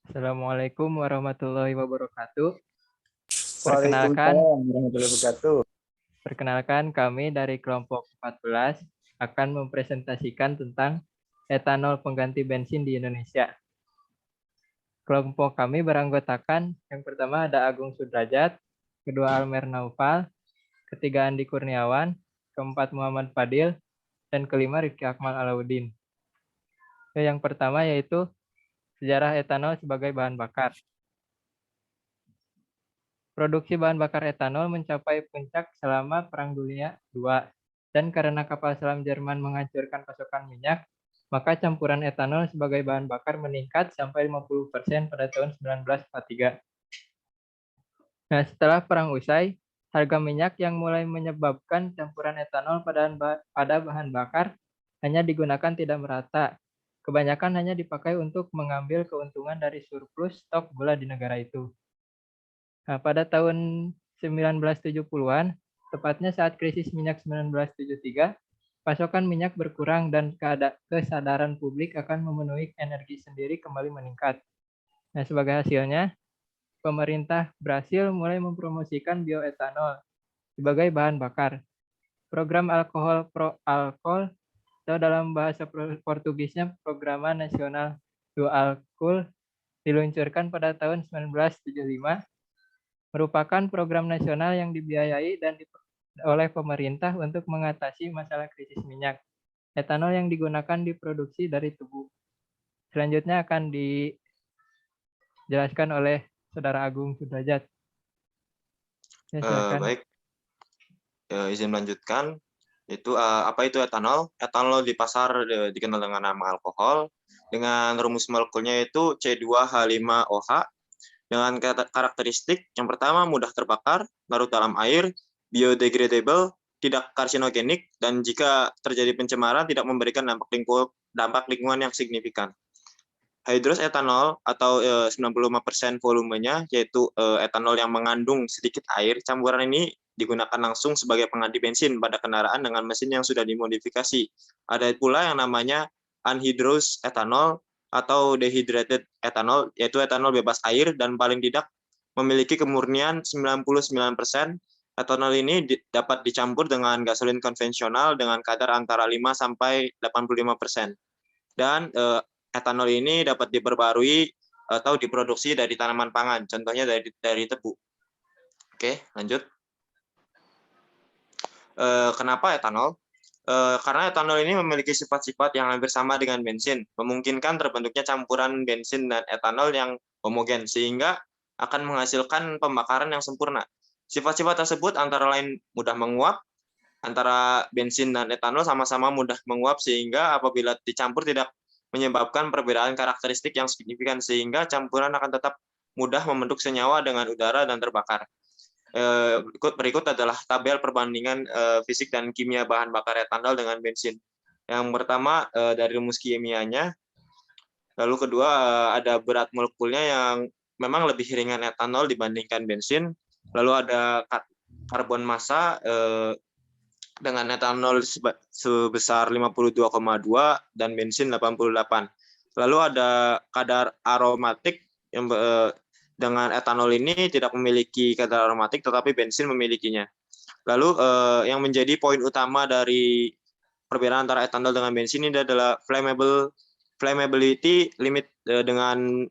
Assalamualaikum warahmatullahi wabarakatuh. Perkenalkan, Waalaikumsalam warahmatullahi wabarakatuh. perkenalkan kami dari kelompok 14 akan mempresentasikan tentang etanol pengganti bensin di Indonesia. Kelompok kami beranggotakan yang pertama ada Agung Sudrajat, kedua Almer Naufal, ketiga Andi Kurniawan, keempat Muhammad Fadil, dan kelima Rifki Akmal Alauddin. Yang pertama yaitu sejarah etanol sebagai bahan bakar. Produksi bahan bakar etanol mencapai puncak selama Perang Dunia II, dan karena kapal selam Jerman menghancurkan pasokan minyak, maka campuran etanol sebagai bahan bakar meningkat sampai 50% pada tahun 1943. Nah, setelah perang usai, harga minyak yang mulai menyebabkan campuran etanol pada bahan bakar hanya digunakan tidak merata. Kebanyakan hanya dipakai untuk mengambil keuntungan dari surplus stok gula di negara itu. Nah, pada tahun 1970-an, tepatnya saat krisis minyak 1973, pasokan minyak berkurang dan kesadaran publik akan memenuhi energi sendiri kembali meningkat. Nah, sebagai hasilnya, pemerintah Brasil mulai mempromosikan bioetanol sebagai bahan bakar. Program alkohol pro alkohol atau dalam bahasa Portugisnya Programa Nasional do Álcool diluncurkan pada tahun 1975, merupakan program nasional yang dibiayai dan oleh pemerintah untuk mengatasi masalah krisis minyak. Etanol yang digunakan diproduksi dari tebu. Selanjutnya akan dijelaskan oleh Saudara Agung Sudrajat. Ya, silakan. Baik, izin melanjutkan. Apa itu etanol? Etanol di pasar dikenal dengan nama alkohol. Dengan rumus molekulnya itu C2H5OH. Dengan karakteristik yang pertama mudah terbakar, larut dalam air, biodegradable, tidak karsinogenik, dan jika terjadi pencemaran tidak memberikan dampak lingkungan yang signifikan. Hydrous etanol atau 95% volumenya, yaitu etanol yang mengandung sedikit air, campuran ini digunakan langsung sebagai pengganti bensin pada kendaraan dengan mesin yang sudah dimodifikasi. Ada pula yang namanya anhydrous etanol atau dehydrated etanol, yaitu etanol bebas air dan paling tidak memiliki kemurnian 99%. Etanol ini dapat dicampur dengan gasolin konvensional dengan kadar antara 5 sampai 85%. Dan etanol ini dapat diperbarui atau diproduksi dari tanaman pangan, contohnya dari tebu. Oke, lanjut. Kenapa etanol? Karena etanol ini memiliki sifat-sifat yang hampir sama dengan bensin, memungkinkan terbentuknya campuran bensin dan etanol yang homogen, sehingga akan menghasilkan pembakaran yang sempurna. Sifat-sifat tersebut antara lain mudah menguap, antara bensin dan etanol sama-sama mudah menguap, sehingga apabila dicampur tidak menyebabkan perbedaan karakteristik yang signifikan, sehingga campuran akan tetap mudah membentuk senyawa dengan udara dan terbakar. Berikut adalah tabel perbandingan fisik dan kimia bahan bakar etanol dengan bensin. Yang pertama dari rumus kimianya, lalu kedua ada berat molekulnya yang memang lebih ringan etanol dibandingkan bensin, lalu ada karbon massa dengan etanol sebesar 52,2 dan bensin 88. Lalu ada kadar aromatik yang dengan etanol ini tidak memiliki kadar aromatik, tetapi bensin memilikinya. Lalu yang menjadi poin utama dari perbedaan antara etanol dengan bensin ini adalah flammability limit dengan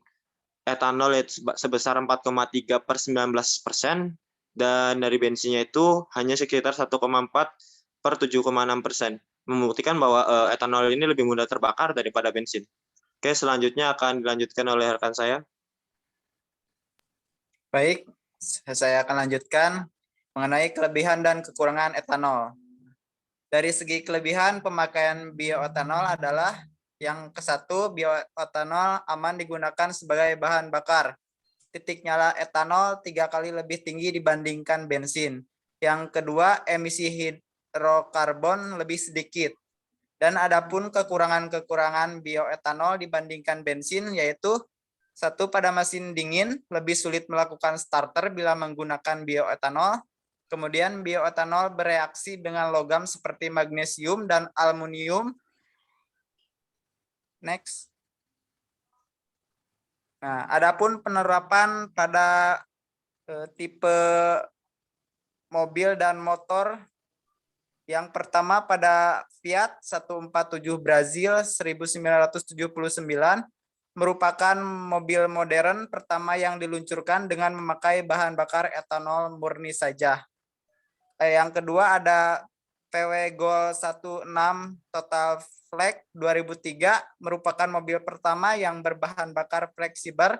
etanol sebesar 4,3/19%, dan dari bensinnya itu hanya sekitar 1,4/7,6%, membuktikan bahwa etanol ini lebih mudah terbakar daripada bensin. Oke, selanjutnya akan dilanjutkan oleh rekan saya. Baik, saya akan lanjutkan mengenai kelebihan dan kekurangan etanol. Dari segi kelebihan pemakaian bioetanol adalah yang ke-1, bioetanol aman digunakan sebagai bahan bakar. Titik nyala etanol 3 kali lebih tinggi dibandingkan bensin. Yang kedua, emisi hidrokarbon lebih sedikit. Dan adapun kekurangan-kekurangan bioetanol dibandingkan bensin yaitu 1, pada mesin dingin lebih sulit melakukan starter bila menggunakan bioetanol. Kemudian bioetanol bereaksi dengan logam seperti magnesium dan aluminium. Next. Nah, adapun penerapan pada tipe mobil dan motor, yang pertama pada Fiat 147 Brazil 1979 merupakan mobil modern pertama yang diluncurkan dengan memakai bahan bakar etanol murni saja. Yang kedua ada VW Gol 16 Total Flex 2003 merupakan mobil pertama yang berbahan bakar fleksibel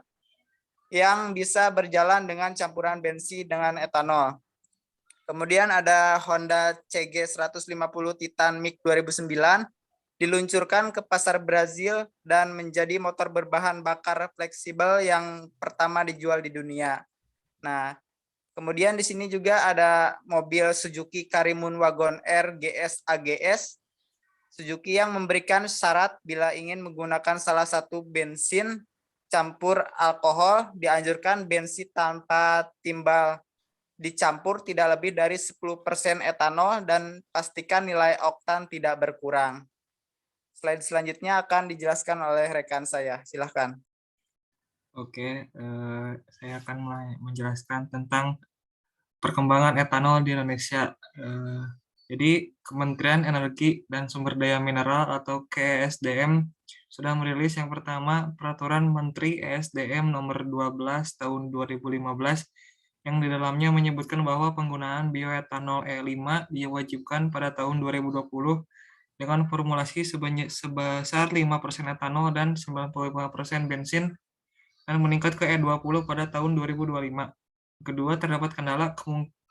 yang bisa berjalan dengan campuran bensin dengan etanol. Kemudian ada Honda CG 150 Titan MIG 2009 diluncurkan ke pasar Brazil dan menjadi motor berbahan bakar fleksibel yang pertama dijual di dunia. Nah, kemudian di sini juga ada mobil Suzuki Karimun Wagon R GS AGS. Suzuki yang memberikan syarat bila ingin menggunakan salah satu bensin campur alkohol, dianjurkan bensin tanpa timbal dicampur tidak lebih dari 10% etanol dan pastikan nilai oktan tidak berkurang. Slide selanjutnya akan dijelaskan oleh rekan saya. Silahkan. Oke, saya akan mulai menjelaskan tentang perkembangan etanol di Indonesia. Jadi, Kementerian Energi dan Sumber Daya Mineral atau KESDM sudah merilis yang pertama Peraturan Menteri ESDM Nomor 12 Tahun 2015 yang di dalamnya menyebutkan bahwa penggunaan bioetanol E5 diwajibkan pada tahun 2020 dengan formulasi sebesar 5% etanol dan 95% bensin dan meningkat ke E20 pada tahun 2025. Kedua, terdapat kendala,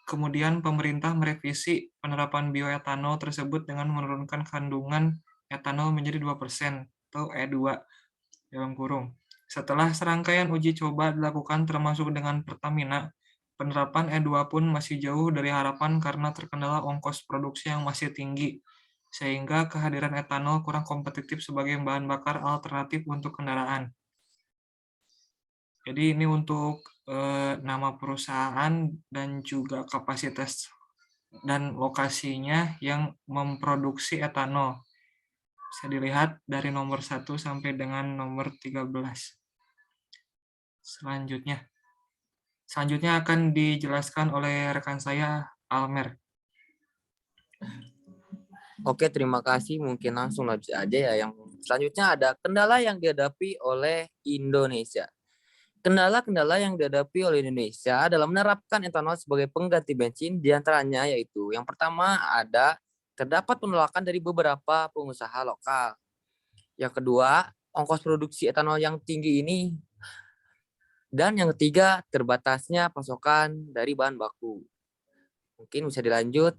kemudian pemerintah merevisi penerapan bioetanol tersebut dengan menurunkan kandungan etanol menjadi 2% atau E2 dalam kurung. Setelah serangkaian uji coba dilakukan termasuk dengan Pertamina, penerapan E2 pun masih jauh dari harapan karena terkendala ongkos produksi yang masih tinggi, sehingga kehadiran etanol kurang kompetitif sebagai bahan bakar alternatif untuk kendaraan. Jadi ini untuk nama perusahaan dan juga kapasitas dan lokasinya yang memproduksi etanol. Bisa dilihat dari nomor 1 sampai dengan nomor 13. Selanjutnya akan dijelaskan oleh rekan saya, Almer. Oke, terima kasih. Mungkin langsung lanjut aja ya. Yang selanjutnya ada kendala yang dihadapi oleh Indonesia. Kendala-kendala yang dihadapi oleh Indonesia dalam menerapkan etanol sebagai pengganti bensin diantaranya yaitu yang pertama ada terdapat penolakan dari beberapa pengusaha lokal. Yang kedua, ongkos produksi etanol yang tinggi ini. Dan yang ketiga, terbatasnya pasokan dari bahan baku. Mungkin bisa dilanjut.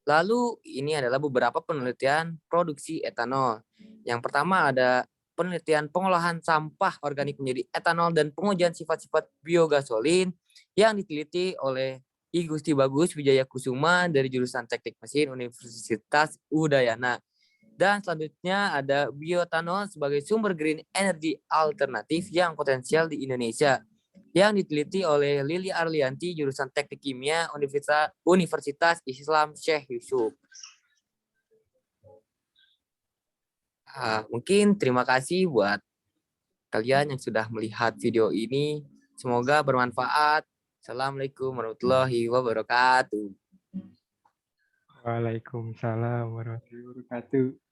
Lalu ini adalah beberapa penelitian produksi etanol. Yang pertama ada penelitian pengolahan sampah organik menjadi etanol dan pengujian sifat-sifat biogasolin yang diteliti oleh I Gusti Bagus Wijaya Kusuma dari jurusan Teknik Mesin Universitas Udayana. Dan selanjutnya ada bioetanol sebagai sumber green energy alternatif yang potensial di Indonesia yang diteliti oleh Lili Arlianti jurusan Teknik Kimia Universitas Islam Syekh Yusuf. Mungkin terima kasih buat kalian yang sudah melihat video ini. Semoga bermanfaat. Assalamualaikum warahmatullahi wabarakatuh. Waalaikumsalam warahmatullahi wabarakatuh.